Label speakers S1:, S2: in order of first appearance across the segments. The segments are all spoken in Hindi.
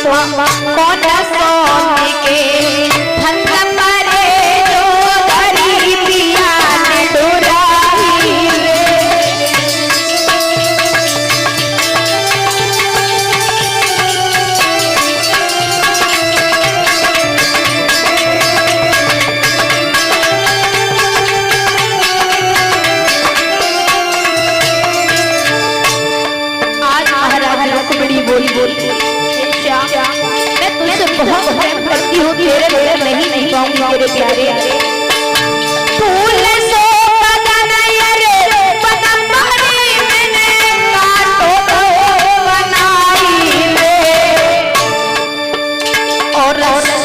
S1: कौन सोने के धन परे जो गरीबिया ने डुराई रे। आज महाराज रुक्मिणी बोली मैं तुझसे बहुत प्रेम करती हूँ, तेरे बगैर नहीं पाऊंगी तेरे प्यारे। फूल से बदन रे बदन भरी मैंने काटो तो बनाई रे, और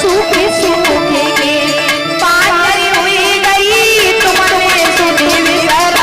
S1: सूखे सूखे के पानी हुई गई तुमने सुधी विसराई।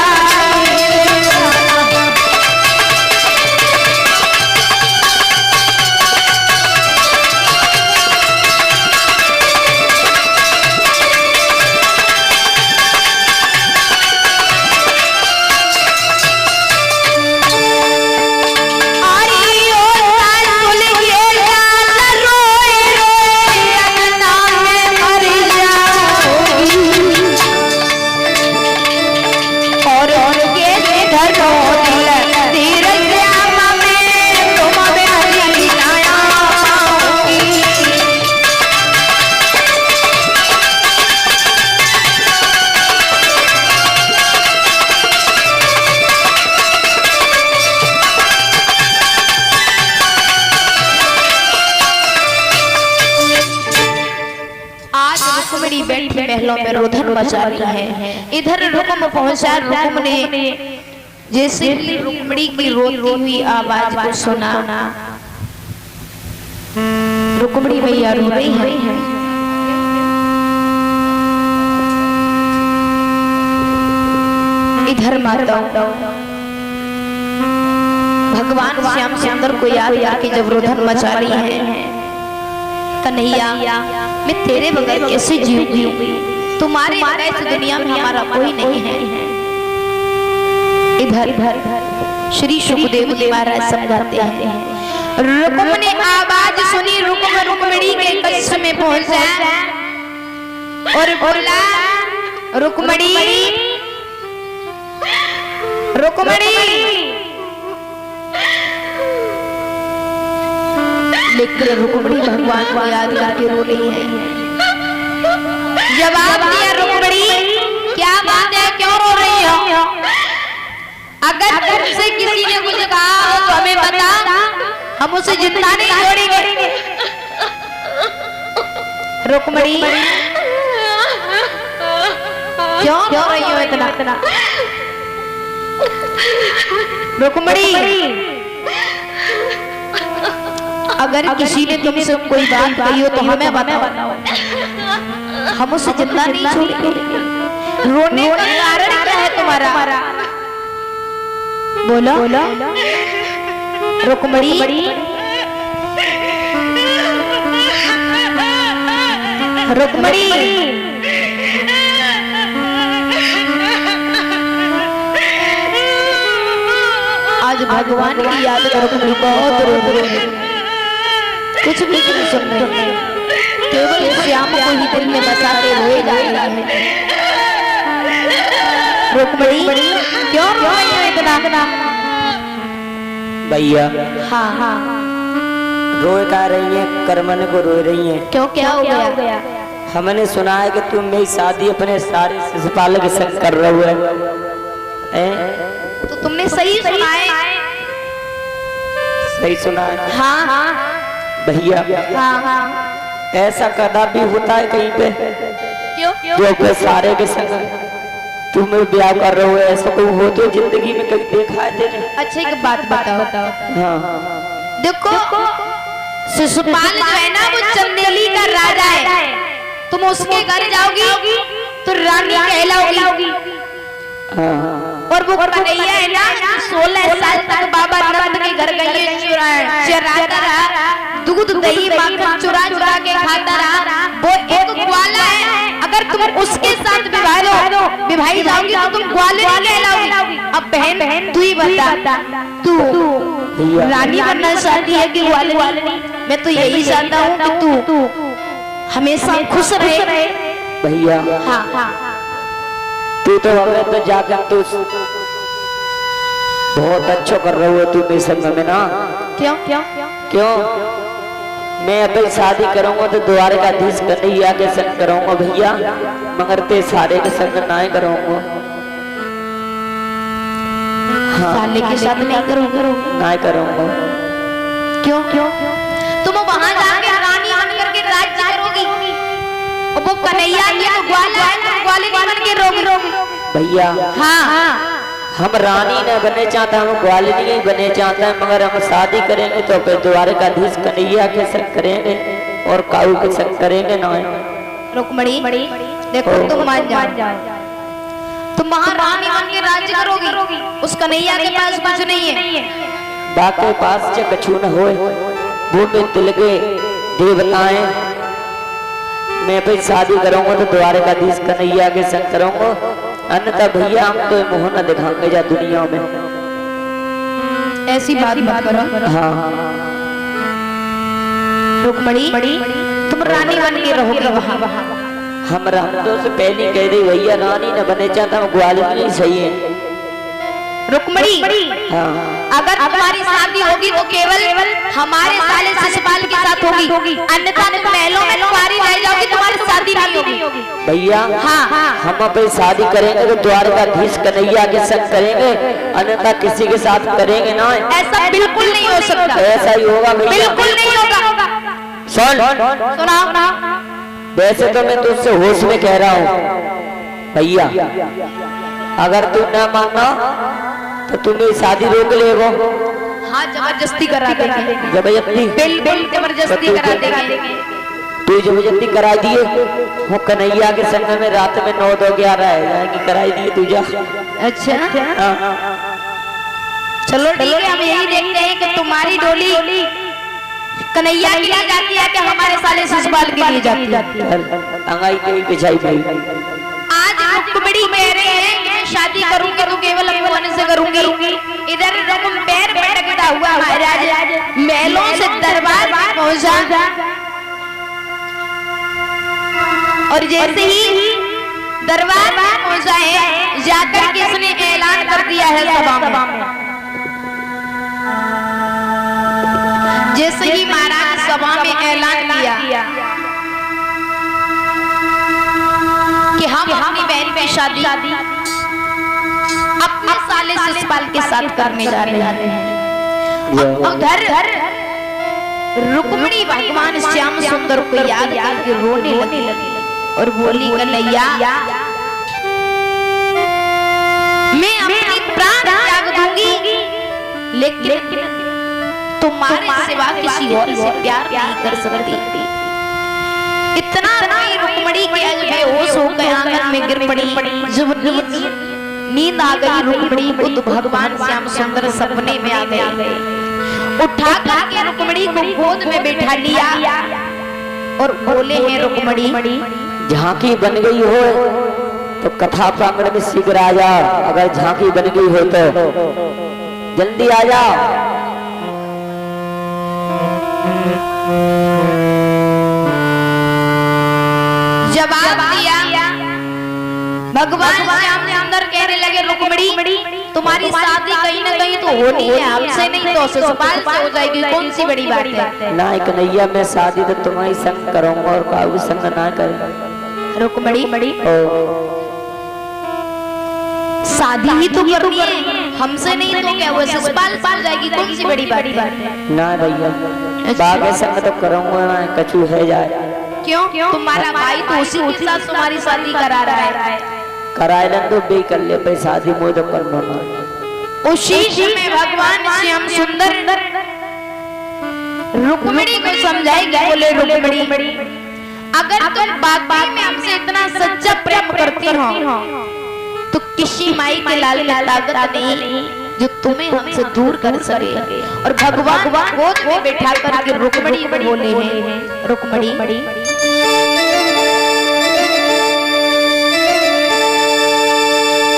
S1: रुक्मिणी बैठी महलों में रोदन मचा रही है। इधर रुक्म पहुंचा, रुक्म ने जैसे ही रुक्मिणी की रोती हुई आवाज को सुना, रुक्मिणी मैया रो रही है। इधर माता भगवान श्याम सुंदर को याद करके जब रोदन मचा रही है, कन्हैया मैं तेरे बगैर कैसे जीऊंगी, तुम्हारे बिना इस दुनिया में हमारा कोई नहीं है। इधर श्री सुखदेव जी महाराज समझाते हैं। रुक्म ने आवाज सुनी, रुक्मिणी के कक्ष में पहुंचा और बोला, रुक्मिणी रुक्मिणी। लेकिन रुक्मिणी भगवान को याद करके रो रही है। जवाब दिया रुक्मिणी, क्या बात है, क्यों रो रही हो? अगर तुमसे किसी ने कुछ कहा हो तो हमें बता, हम उसे जिंदा नहीं छोड़ेंगे। रुक्मिणी क्यों रो रही हो इतना? रुक्मिणी अगर किसी ने तुमसे कोई बात कही हो तो हमें बताओ, हम उसे जिंदा नहीं छोड़ेंगे। रोने का कारण क्या है तुम्हारा? बोलो रुक्मिणी। रुक्मिणी आज भगवान की याद में रुक्मिणी बहुत रो रही है। कुछ भी नहीं सुन रही, केवल श्याम को ही दिल में बसाते रोए जा रही है। रुक्मिणी क्यों रो रही हो इतना?
S2: भैया
S1: हाँ
S2: रोए का रही है, कर्मन को रो रही है।
S1: क्यों, क्या हो गया?
S2: हमने सुना है कि तुम मेरी शादी अपने सारे शिशुपाल के संग कर रहे हो।
S1: तो तुमने सही सुना है?
S2: सही सुना है।
S1: हाँ
S2: भैया
S1: हाँ
S2: ऐसा कदापि होता है कहीं पे
S1: क्यों?
S2: जो अपने सारे के संग तुम ब्याह कर रहे हो, ऐसा कोई हो तो जिंदगी में कभी देखा है तेरे?
S1: अच्छा एक बात बताओ।
S2: हाँ
S1: देखो शिशुपाल जो है ना वो चंदेली का राजा है, तुम उसके घर जाओगी तो रानी कहलाओगी। और वो कन्हैया है ना 16 साल तक बाबा नंद के घर गई चराता रहा, दूध दही माखन चुरा के खाता रहा। वो एक ग्वाला है, अगर तुम उसके साथ विवाही जाओगी तो तुम ग्वाले कहलाओगी। अब बहन तू ही बता, तू
S2: भैया
S1: रानी बनना चाहती है कि ग्वालिनी? मैं तो यही चाहता हूँ कि तू हमेशा खुश रहे।
S2: भैया
S1: हाँ
S2: तू तो हमें तो जाकर तू बहुत अच्छा कर रहे हो तू मेरे संग में ना।
S1: क्यों क्यों
S2: क्यों मैं अभी शादी करूंगा तो द्वारकाधीश कन्हैया के संग करूंगा भैया, मगर ते सारे के संग ना करूंगा। हाँ
S1: साले के साथ नहीं करूंगा।
S2: ना करूंगा।
S1: क्यों क्यों तुम वहां जाके रानी बन करके राज्य करोगी और वो कन्हैया की तो ग्वालिनी बन के रोगी।
S2: भैया
S1: हाँ
S2: हम रानी न बने चाहता, हम ग्वालिनी ही बने चाहता है, मगर हम शादी करेंगे तो फिर द्वारकाधीश कन्हैया के संग करेंगे और काऊ के संग करेंगे ना।
S1: रुक्मणी देखो तुम मान जाओ, तुम वहां रानी बन के राज्य करोगी, उस कन्हैया के पास कुछ नहीं है।
S2: बाकी पास से कछु न होए, वो में दिल के देवताएं। मैं भाई शादी करूंगा तो द्वारकाधीश कन्हैया के संग करूंगा, अन्यथा भैया हम तो मुंह न दिखाएंगे जा दुनिया में।
S1: ऐसी बात मत करो।
S2: हाँ
S1: रुक्मणी तुम रानी बन के रहोगे वहां।
S2: हम तो से पहले कह रही भैया रानी न बने चाहता, हम ग्वालिनी सही है।
S1: रुक्मणी
S2: हाँ
S1: अगर तुम्हारी शादी होगी तो केवल हमारे साले शिशुपाल के साथ होगी, अन्यथा तुम महलों में कुंवारी रह जाओगी, तुम्हारी शादी नहीं होगी।
S2: भैया
S1: हाँ
S2: हम अपनी शादी करेंगे तो द्वारकाधीश कन्हैया के संग करेंगे, अन्यथा किसी के साथ करेंगे ना।
S1: ऐसा बिल्कुल नहीं हो सकता।
S2: ऐसा ही होगा भैया,
S1: बिल्कुल नहीं होगा।
S2: सुनाओ। वैसे तो मैं तुझसे होश में कह रहा हूँ भैया, अगर तू न मानना तो तुम्हें शादी रोक ले वो।
S1: हाँ जबरदस्ती करा देंगे।
S2: जबरदस्ती
S1: बिल्कुल जबरदस्ती करा देंगे।
S2: तू जबरदस्ती करा दिए वो कन्हैया के संग में रात में 9 2 11 है कराई दिए तू जा।
S1: अच्छा
S2: हाँ।
S1: चलो ठीक है, हम यही देखते हैं कि तुम्हारी डोली कन्हैया के लिए जाती है कि हमारे साले शिशुपाल के लिए जाती है।
S2: अंगाई के पिछाई भाई
S1: आज रुक्मणी कह रहे हैं कि मैं शादी करूंगी तो केवल अपने से करूंगी। इधर रकम पैर भटकता हुआ महाराज महलों से दरबार पहुंचा, और जैसे ही दरबार पहुंचा है जाकर के इसने ऐलान कर दिया है सभा में। जैसे ही महाराज सभा में ऐलान किया कि हम अपनी बहन की शादी अपने साले शिशुपाल के साथ करने जा रहे हैं। उधर रुक्मणी भगवान श्याम सुंदर को याद करके रोने लगी और बोली कन्हैया मैं अपनी प्राण त्याग दूंगी, लेकिन तुम्हारे सिवा किसी और से प्यार नहीं कर सकती। इतना नहीं रुक्मणी के आज बेहोश हो गए, आंगन में गिर पड़ी। जब नींद आ गई रुक्मणी को तो भगवान श्याम सुंदर सपने में आ गए। उठा करके रुक्मणी को गोद में बैठा लिया और बोले हैं रुक्मणी
S2: झांकी बन गई हो तो कथा प्रांगण में शीघ्र आ जा, अगर झांकी बन गई हो तो जल्दी आ जा।
S1: जवाब दिया भगवान श्याम सुंदर कहने लगे रुक्मणी तुम्हारी शादी कहीं न कहीं तो होनी है, हमसे नहीं तो शिशुपाल से हो जाएगी, कौन सी बड़ी बात है।
S2: ना कन्हैया मैं शादी तो तुम्हारी संग करूंगा और काऊ संग ना करूंगा।
S1: रुक्मणी शादी ही तो करनी है, हमसे नहीं तो क्या हुआ, शिशुपाल से हो जाएगी, कौन सी बड़ी बात है।
S2: ना भैया बागे संग तो करूंगा ना, कछु है जाए।
S1: क्यों तुम्हारा भाई तो उसी के साथ तुम्हारी शादी करा रहा है।
S2: कराए लें तो बे कर ले, पर शादी मोह तो करना ना।
S1: उसी में भगवान श्याम सुंदर रुक्मणी को समझाएंगे, बोले रुक्मणी अगर तुम वाकई में हमसे इतना सच्चा प्रेम करती हो तो किसी माई के लाल की ताकत नहीं जो तुम्हें हमसे दूर कर सके। और भगवान गोद में बैठा करके रुक्मणी को बोले हैं रुक्मणी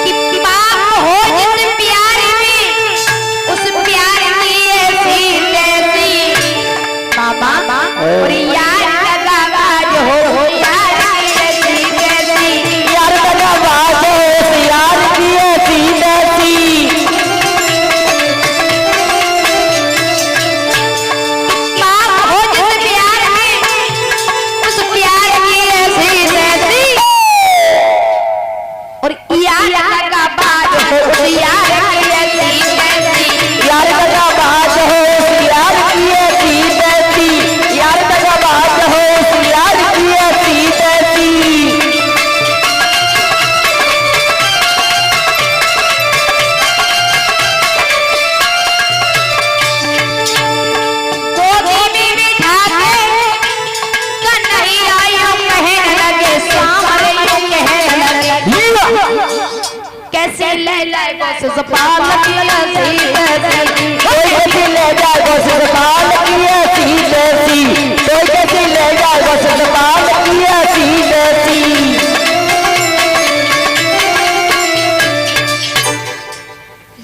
S1: कि पाप हो जिस प्यार में उस प्यार की और यार का आवाज हो यार की ऐसी
S2: यार का आवाज हो यार की ऐसी तैसी
S1: बात हो जिस प्यार में उस प्यार की ऐसी तैसी और यार का आवाज हो यार की ऐसी तैसी
S2: यार का आवाज हो यार की ऐसी तैसी यार का आवाज हो यार की ऐसी तैसी
S1: गोदी में बिठा के कन्हैया यूं कहने लगे सामने यूं कहने लगे कैसे ले जाए बस सपाल की ऐसी तैसी
S2: कोई कैसे ले जाए बस सपाल की ऐसी तैसी कोई कैसे ले जाए बस सपाल की ऐसी तैसी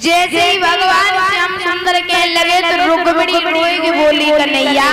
S1: जैसे ही भगवान श्याम सुंदर के लगे तो रुक्मिणी रोए की बोली कन्हैया